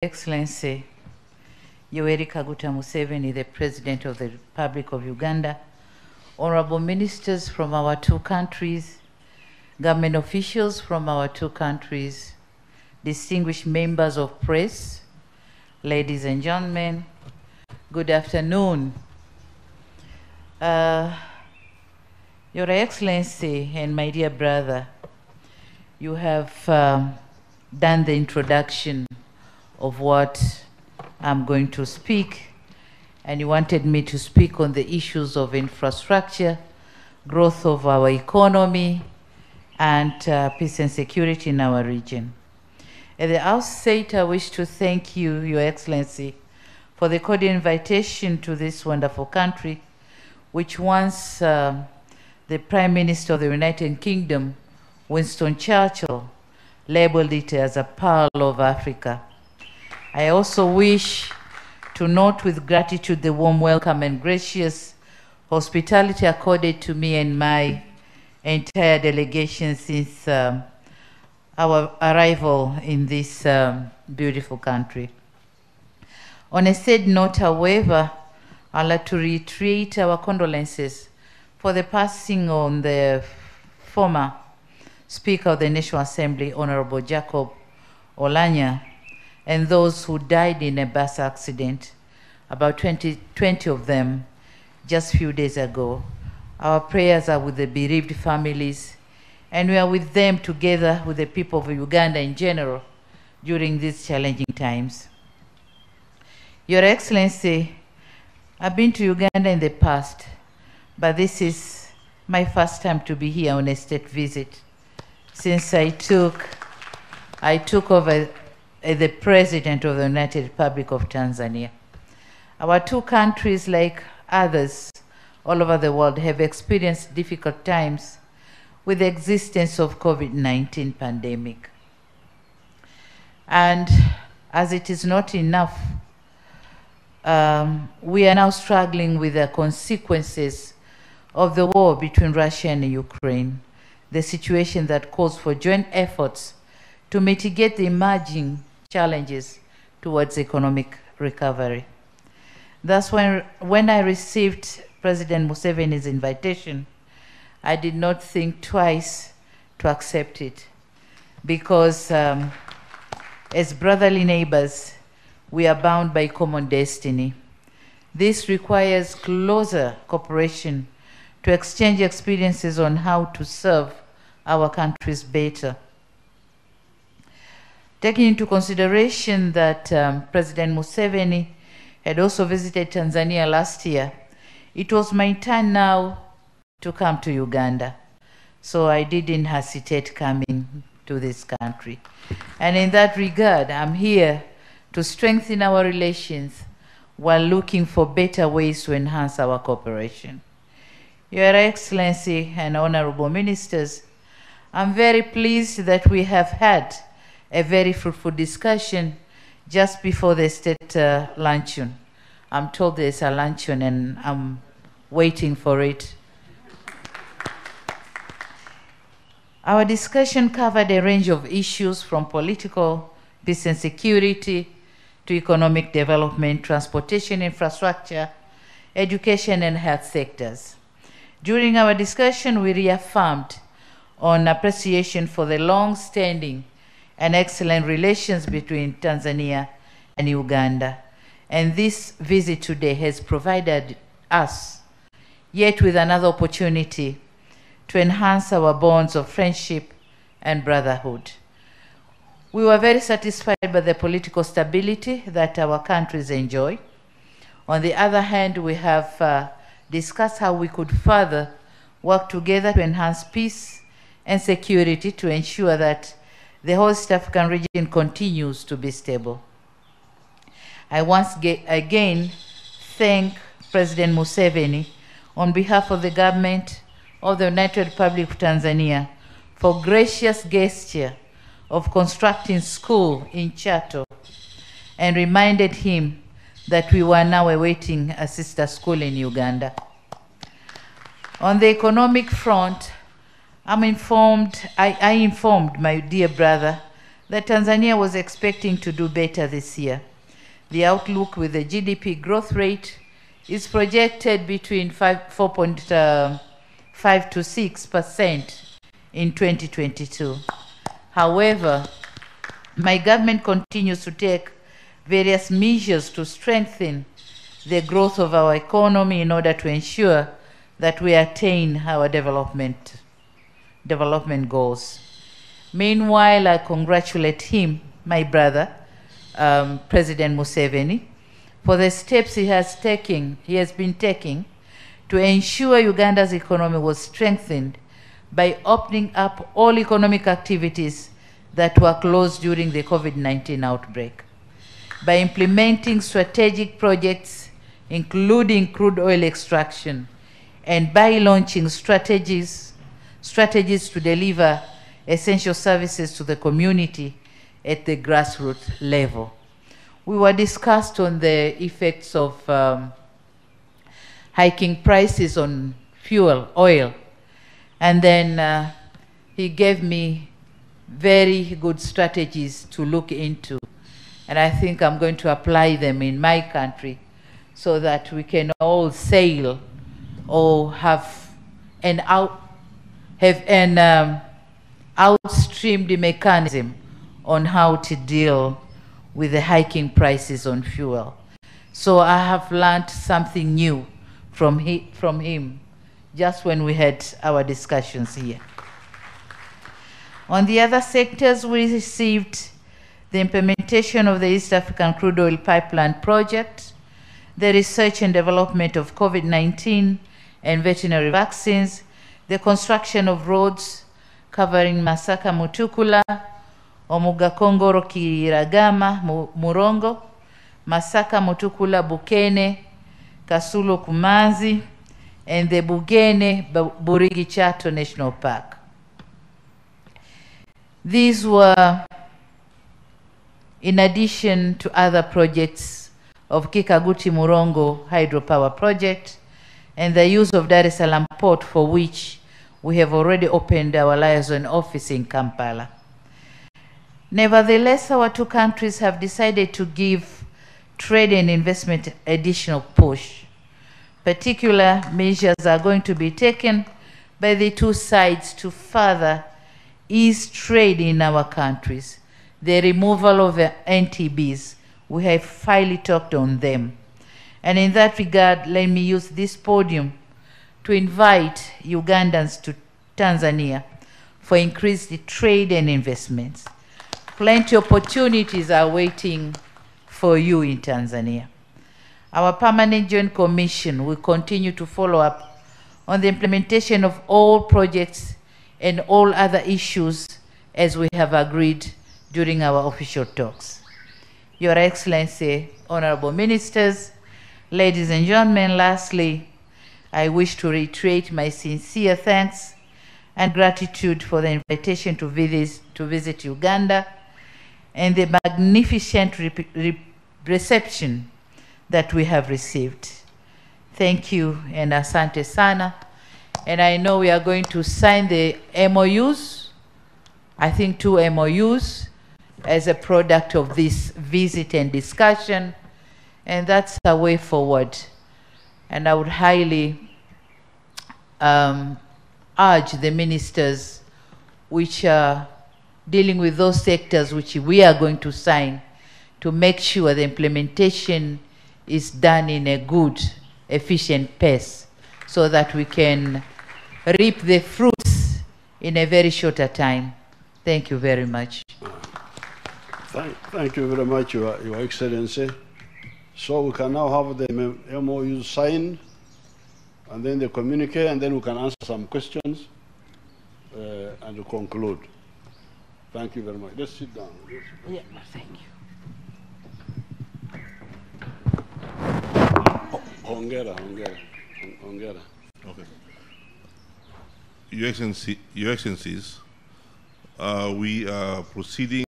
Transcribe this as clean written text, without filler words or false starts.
Excellency Yoweri Kaguta Museveni, the President of the Republic of Uganda, honorable ministers from our two countries, government officials from our two countries, distinguished members of press, ladies and gentlemen, good afternoon. Your Excellency and my dear brother, you have done the introduction of what I'm going to speak, and you wanted me to speak on the issues of infrastructure, growth of our economy, and peace and security in our region. At the outset, I wish to thank you, Your Excellency, for the cordial invitation to this wonderful country, which once the Prime Minister of the United Kingdom, Winston Churchill, labeled it as a pearl of Africa. I also wish to note with gratitude the warm welcome and gracious hospitality accorded to me and my entire delegation since our arrival in this beautiful country. On a sad note, however, I'd like to reiterate our condolences for the passing on the former Speaker of the National Assembly, Honorable Jacob Oulanyah, and those who died in a bus accident, about 20 of them just a few days ago. Our prayers are with the bereaved families, and we are with them together with the people of Uganda in general during these challenging times. Your Excellency, I've been to Uganda in the past, but this is my first time to be here on a state visit since I took over the President of the United Republic of Tanzania. Our two countries, like others all over the world, have experienced difficult times with the existence of COVID-19 pandemic. And as it is not enough, we are now struggling with the consequences of the war between Russia and Ukraine, the situation that calls for joint efforts to mitigate the emerging challenges towards economic recovery. Thus, when I received President Museveni's invitation, I did not think twice to accept it, because as brotherly neighbors, we are bound by common destiny. This requires closer cooperation to exchange experiences on how to serve our countries better. Taking into consideration that President Museveni had also visited Tanzania last year, it was my turn now to come to Uganda. So I didn't hesitate coming to this country. And in that regard, I'm here to strengthen our relations while looking for better ways to enhance our cooperation. Your Excellency and honorable ministers, I'm very pleased that we have had a very fruitful discussion just before the state luncheon. I'm told there's a luncheon and I'm waiting for it. Our discussion covered a range of issues from political, peace and security, to economic development, transportation infrastructure, education and health sectors. During our discussion, we reaffirmed on appreciation for the long-standing and excellent relations between Tanzania and Uganda. And this visit today has provided us yet with another opportunity to enhance our bonds of friendship and brotherhood. We were very satisfied by the political stability that our countries enjoy. On the other hand, we have discussed how we could further work together to enhance peace and security to ensure that the whole East African region continues to be stable. I once again thank President Museveni on behalf of the government of the United Republic of Tanzania for gracious gesture of constructing school in Chato, and reminded him that we were now awaiting a sister school in Uganda. On the economic front, I informed my dear brother that Tanzania was expecting to do better this year. The outlook with the GDP growth rate is projected between 4.5 to 6% in 2022. However, my government continues to take various measures to strengthen the growth of our economy in order to ensure that we attain our development goals. Meanwhile, I congratulate him, my brother, President Museven, for the steps he has been taking to ensure Uganda's economy was strengthened by opening up all economic activities that were closed during the COVID-19 outbreak, by implementing strategic projects, including crude oil extraction, and by launching strategies to deliver essential services to the community at the grassroots level. We were discussed on the effects of hiking prices on fuel, oil, and then he gave me very good strategies to look into, and I think I'm going to apply them in my country so that we can all sail or have an outstreamed mechanism on how to deal with the hiking prices on fuel. So I have learned something new from him just when we had our discussions here. On the other sectors, we received the implementation of the East African Crude Oil Pipeline Project, the research and development of COVID-19 and veterinary vaccines, the construction of roads covering Masaka Mutukula, Omuga Kongoro Kiragama Murongo, Masaka Mutukula Bukene, Kasulo Kumazi, and the Bugene Burigi Chato National Park. These were in addition to other projects of Kikaguti Murongo hydropower project and the use of Dar es Salaam port, for which we have already opened our liaison office in Kampala. Nevertheless, our two countries have decided to give trade and investment additional push. Particular measures are going to be taken by the two sides to further ease trade in our countries. The removal of the NTBs, we have finally talked on them. And in that regard, let me use this podium to invite Ugandans to Tanzania for increased trade and investments. Plenty of opportunities are waiting for you in Tanzania. Our Permanent Joint Commission will continue to follow up on the implementation of all projects and all other issues as we have agreed during our official talks. Your Excellency, Honorable Ministers, ladies and gentlemen, lastly, I wish to reiterate my sincere thanks and gratitude for the invitation to visit Uganda and the magnificent reception that we have received. Thank you and asante sana. And I know we are going to sign the MOUs, I think 2 MOUs, as a product of this visit and discussion, and that's a way forward. And I would highly urge the ministers which are dealing with those sectors which we are going to sign to make sure the implementation is done in a good, efficient pace so that we can reap the fruits in a very shorter time. Thank you very much. Thank you very much, Your Excellency. So we can now have the MOU signed, and then the communique, and then we can answer some questions and conclude. Thank you very much. Let's sit down. Yeah, thank you. Hongera. Okay. Your Excellencies, we are proceeding